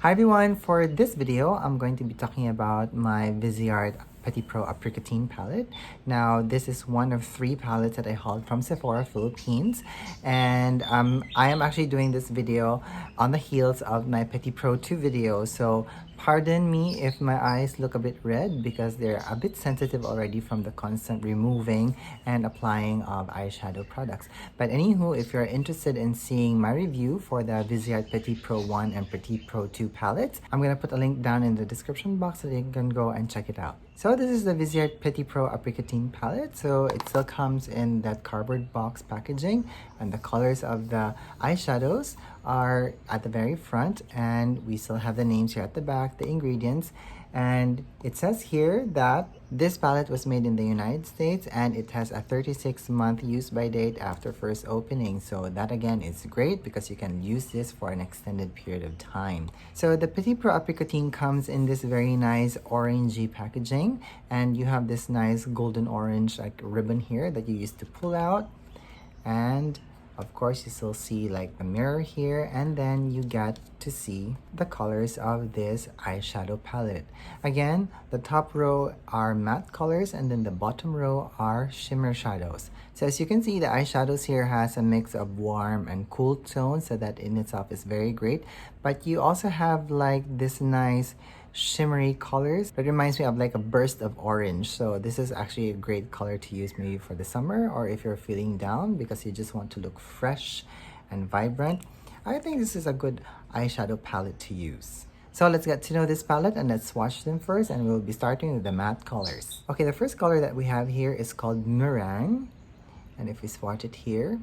Hi everyone, for this video, I'm going to be talking about my Viseart Petit Pro Apricotine palette. Now, this is one of 3 palettes that I hauled from Sephora, Philippines. And I am actually doing this video on the heels of my Petit Pro 2 video. So, pardon me if my eyes look a bit red because they're a bit sensitive already from the constant removing and applying of eyeshadow products. But anywho, if you're interested in seeing my review for the Viseart Petit Pro 1 and Petit Pro 2 palettes, I'm going to put a link down in the description box so that you can go and check it out. So this is the Viseart Petit Pro Apricotine palette. So it still comes in that cardboard box packaging, and the colors of the eyeshadows are at the very front, and we still have the names here at the back, the ingredients. And it says here that this palette was made in the United States and it has a 36-month use by date after first opening. So that again is great because you can use this for an extended period of time. So the Petit Pro Apricotine comes in this very nice orangey packaging, and you have this nice golden orange like ribbon here that you use to pull out. And of course, you still see like the mirror here, and then you get to see the colors of this eyeshadow palette. Again, the top row are matte colors, and then the bottom row are shimmer shadows. So as you can see, the eyeshadows here has a mix of warm and cool tones, so that in itself is very great. But you also have like this nice shimmery colors that reminds me of like a burst of orange. So this is actually a great color to use maybe for the summer, or if you're feeling down because you just want to look fresh and vibrant. I think this is a good eyeshadow palette to use. So let's get to know this palette and let's swatch them first, and we'll be starting with the matte colors. Okay, the first color that we have here is called Meringue, and if we swatch it here,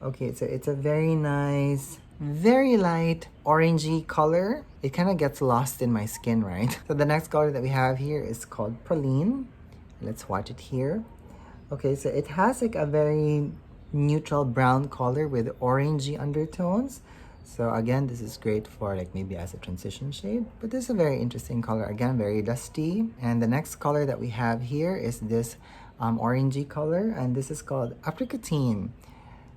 okay, so it's a very nice, very light orangey color. It kind of gets lost in my skin, right? So the next color that we have here is called Praline. Let's watch it here. Okay, so it has like a very neutral brown color with orangey undertones. So again, this is great for like maybe as a transition shade, but this is a very interesting color. Again, very dusty. And the next color that we have here is this orangey color, and this is called Apricotine.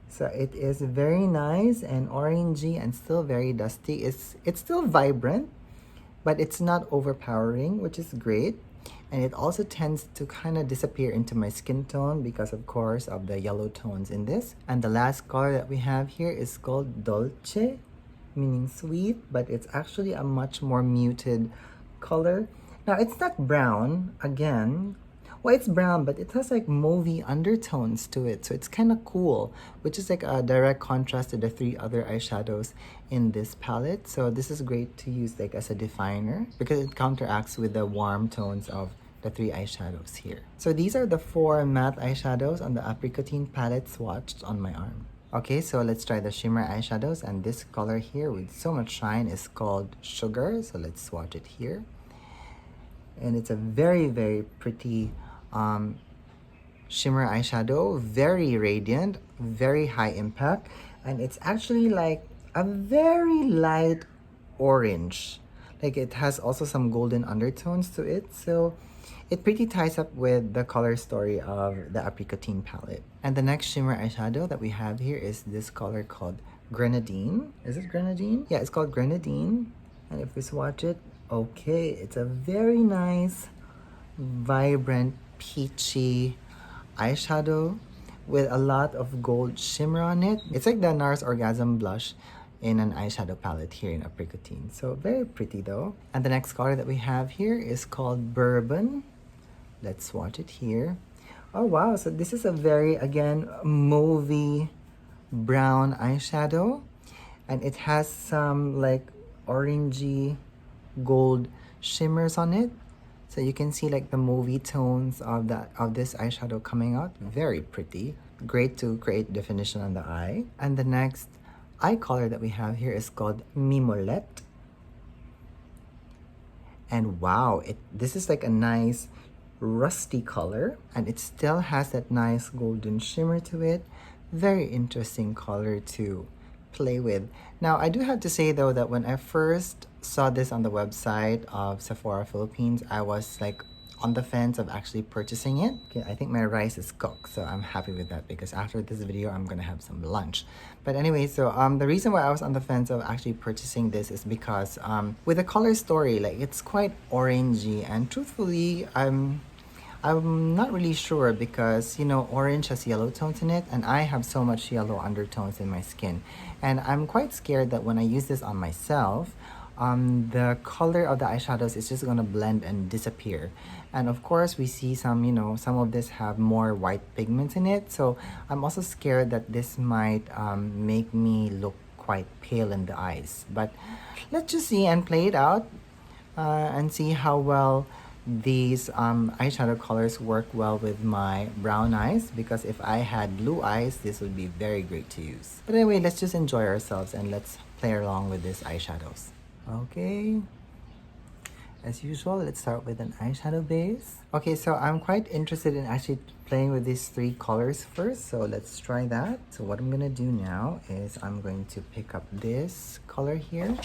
So it is very nice and orangey and still very dusty. It's still vibrant, but it's not overpowering, which is great. And it also tends to kind of disappear into my skin tone because of course of the yellow tones in this. And the last color that we have here is called Dolce, meaning sweet, but it's actually a much more muted color. Now it's not brown, again. Well, it's brown, but it has like mauvey undertones to it, so it's kind of cool, which is like a direct contrast to the 3 other eyeshadows in this palette. So this is great to use like as a definer because it counteracts with the warm tones of the 3 eyeshadows here. So these are the 4 matte eyeshadows on the Apricotine palette swatched on my arm. Okay, so let's try the shimmer eyeshadows, and this color here with so much shine is called Sugar. So let's swatch it here. And it's a very, very pretty shimmer eyeshadow, very radiant, very high impact, and it's actually like a very light orange. Like it has also some golden undertones to it, so it pretty ties up with the color story of the Apricotine palette. And the next shimmer eyeshadow that we have here is this color called Grenadine. Is it Grenadine? Yeah, it's called Grenadine. And if we swatch it, okay, it's a very nice, vibrant, peachy eyeshadow with a lot of gold shimmer on it. It's like the NARS Orgasm blush in an eyeshadow palette here in Apricotine. So very pretty though. And the next color that we have here is called Bourbon. Let's swatch it here. Oh wow, so this is a very, again, mauvey brown eyeshadow, and it has some like orangey gold shimmers on it. So you can see like the mauvey tones of this eyeshadow coming out. Very pretty. Great to create definition on the eye. And the next eye color that we have here is called Mimolette. And wow, this is like a nice rusty color, and it still has that nice golden shimmer to it. Very interesting color to play with. Now, I do have to say though that when I first saw this on the website of Sephora Philippines, I was like on the fence of actually purchasing it. Okay, I think my rice is cooked, so I'm happy with that because after this video, I'm gonna have some lunch. But anyway, so the reason why I was on the fence of actually purchasing this is because with the color story, like it's quite orangey, and truthfully, I'm not really sure because, you know, orange has yellow tones in it and I have so much yellow undertones in my skin. And I'm quite scared that when I use this on myself, the color of the eyeshadows is just gonna blend and disappear. And of course, we see some, you know, some of this have more white pigments in it. So I'm also scared that this might make me look quite pale in the eyes. But let's just see and play it out and see how well these eyeshadow colors work well with my brown eyes, because if I had blue eyes, this would be very great to use. But anyway, let's just enjoy ourselves and let's play along with these eyeshadows. Okay, as usual, let's start with an eyeshadow base. Okay, so I'm quite interested in actually playing with these three colors first, so let's try that. So what I'm gonna do now is I'm going to pick up this color here.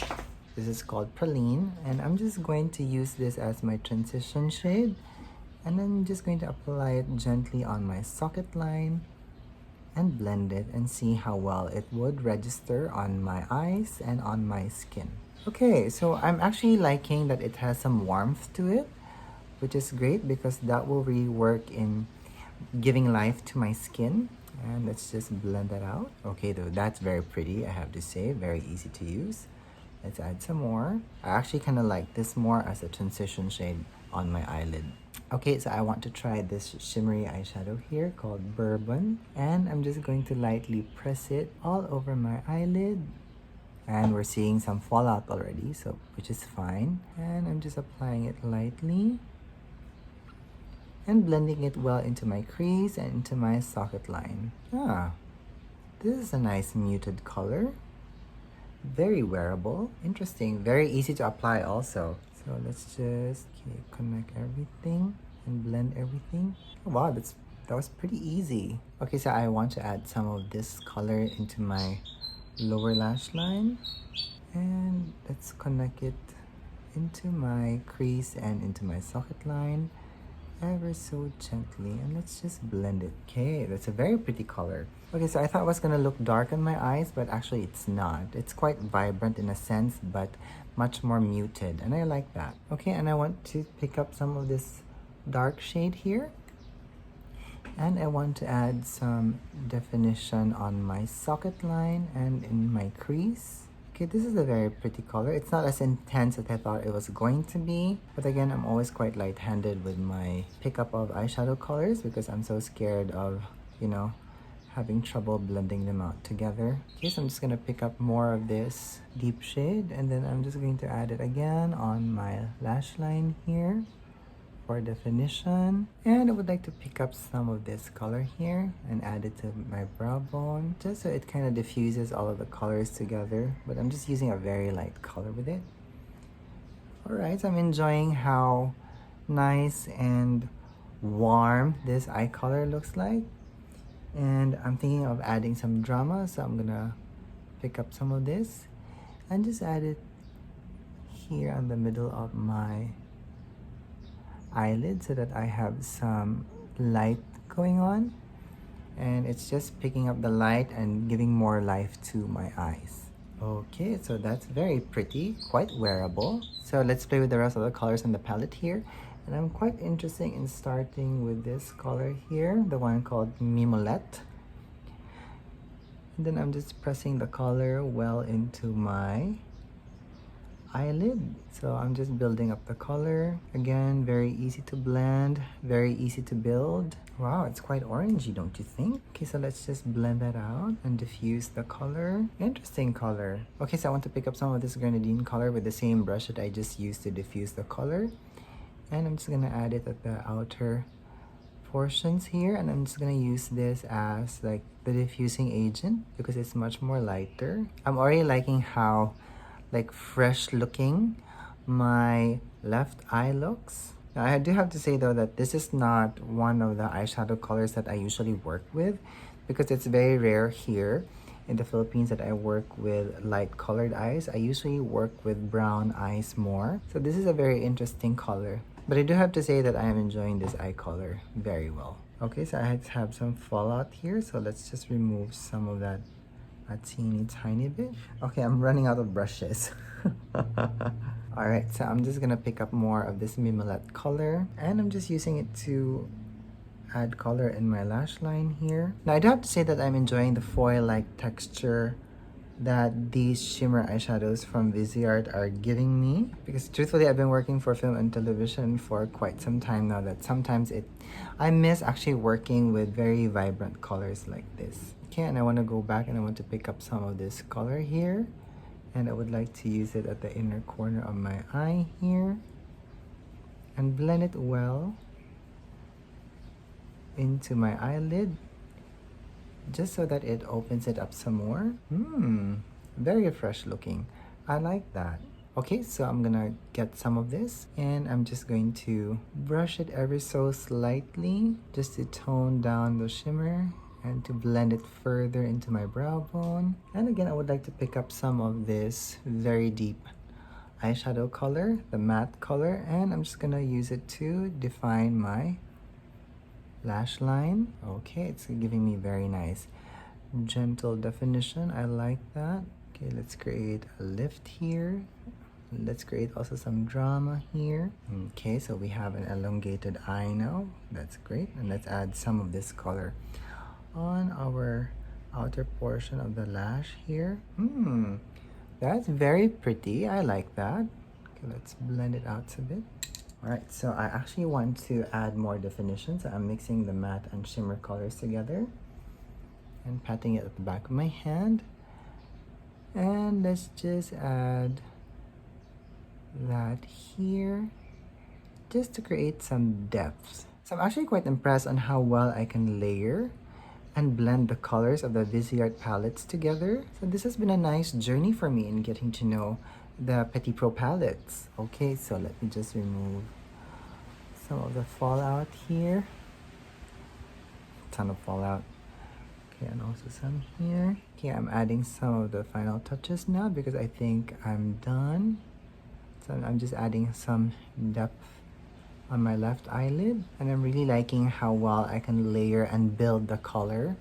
This is called Praline, and I'm just going to use this as my transition shade, and then just going to apply it gently on my socket line and blend it and see how well it would register on my eyes and on my skin. Okay, so I'm actually liking that it has some warmth to it, which is great because that will really work in giving life to my skin. And let's just blend that out. Okay, though, that's very pretty, I have to say, very easy to use. Let's add some more. I actually kind of like this more as a transition shade on my eyelid. Okay, so I want to try this shimmery eyeshadow here called Bourbon. And I'm just going to lightly press it all over my eyelid. And we're seeing some fallout already, so which is fine. And I'm just applying it lightly and blending it well into my crease and into my socket line. This is a nice muted color. Very wearable, interesting, very easy to apply also. So let's just connect everything and blend everything. Oh, wow, that was pretty easy. Okay, so I want to add some of this color into my lower lash line, and let's connect it into my crease and into my socket line ever so gently, and let's just blend it. Okay, that's a very pretty color. Okay, so I thought it was gonna look dark on my eyes, but actually it's not. It's quite vibrant in a sense, but much more muted, and I like that. Okay, and I want to pick up some of this dark shade here, and I want to add some definition on my socket line and in my crease. Okay, this is a very pretty color. It's not as intense as I thought it was going to be. But again, I'm always quite light-handed with my pickup of eyeshadow colors because I'm so scared of, you know, having trouble blending them out together. Okay, so I'm just gonna pick up more of this deep shade, and then I'm just going to add it again on my lash line here for definition. And I would like to pick up some of this color here and add it to my brow bone, just so it kind of diffuses all of the colors together. But I'm just using a very light color with it. Alright, so I'm enjoying how nice and warm this eye color looks like. And I'm thinking of adding some drama, so I'm gonna pick up some of this and just add it here on the middle of my eyelid so that I have some light going on, and it's just picking up the light and giving more life to my eyes. Okay, so that's very pretty, quite wearable. So let's play with the rest of the colors on the palette here, and I'm quite interested in starting with this color here, the one called Mimolette. And then I'm just pressing the color well into my eyelid. So I'm just building up the color. Again, very easy to blend, very easy to build. Wow, it's quite orangey, don't you think? Okay, so let's just blend that out and diffuse the color. Interesting color. Okay, so I want to pick up some of this grenadine color with the same brush that I just used to diffuse the color. And I'm just gonna add it at the outer portions here, and I'm just gonna use this as like the diffusing agent because it's much more lighter. I'm already liking how like fresh looking my left eye looks. Now, I do have to say though that this is not one of the eyeshadow colors that I usually work with because it's very rare here in the Philippines that I work with light colored eyes. I usually work with brown eyes more. So this is a very interesting color. But I do have to say that I am enjoying this eye color very well. Okay, so I have some fallout here, so let's just remove some of that a teeny tiny bit. Okay, I'm running out of brushes. Alright, so I'm just gonna pick up more of this Mimolette color, and I'm just using it to add color in my lash line here. Now I do have to say that I'm enjoying the foil-like texture that these shimmer eyeshadows from Viseart are giving me, because truthfully I've been working for film and television for quite some time now that sometimes I miss actually working with very vibrant colors like this. Okay, and I want to go back and I want to pick up some of this color here, and I would like to use it at the inner corner of my eye here and blend it well into my eyelid, just so that it opens it up some more. Very fresh looking. I like that. Okay, so I'm gonna get some of this and I'm just going to brush it ever so slightly just to tone down the shimmer and to blend it further into my brow bone. And again, I would like to pick up some of this very deep eyeshadow color, the matte color, and I'm just gonna use it to define my lash line. Okay, it's giving me very nice gentle definition. I like that. Okay, let's create a lift here. Let's create also some drama here. Okay, so we have an elongated eye now. That's great. And let's add some of this color on our outer portion of the lash here. That's very pretty. I like that. Okay, let's blend it out a bit. Alright, so I actually want to add more definition, so I'm mixing the matte and shimmer colors together and patting it at the back of my hand. And let's just add that here just to create some depth. So I'm actually quite impressed on how well I can layer and blend the colors of the Viseart palettes together. So this has been a nice journey for me in getting to know the Petit Pro palettes. Okay, so let me just remove some of the fallout here. Ton of fallout. Okay, and also some here. Okay, I'm adding some of the final touches now because I think I'm done. So I'm just adding some depth on my left eyelid, and I'm really liking how well I can layer and build the color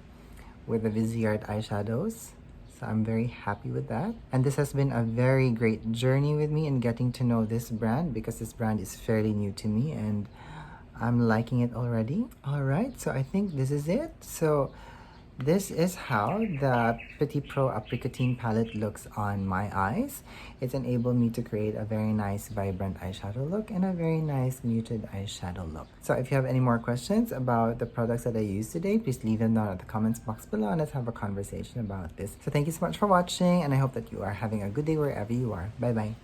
with the Viseart eyeshadows. So I'm very happy with that. And this has been a very great journey with me in getting to know this brand, because this brand is fairly new to me and I'm liking it already. Alright, so I think this is it. So this is how the Petit Pro Apricotine palette looks on my eyes. It's enabled me to create a very nice vibrant eyeshadow look and a very nice muted eyeshadow look. So if you have any more questions about the products that I used today, please leave them down at the comments box below and let's have a conversation about this. So thank you so much for watching, and I hope that you are having a good day wherever you are. Bye bye.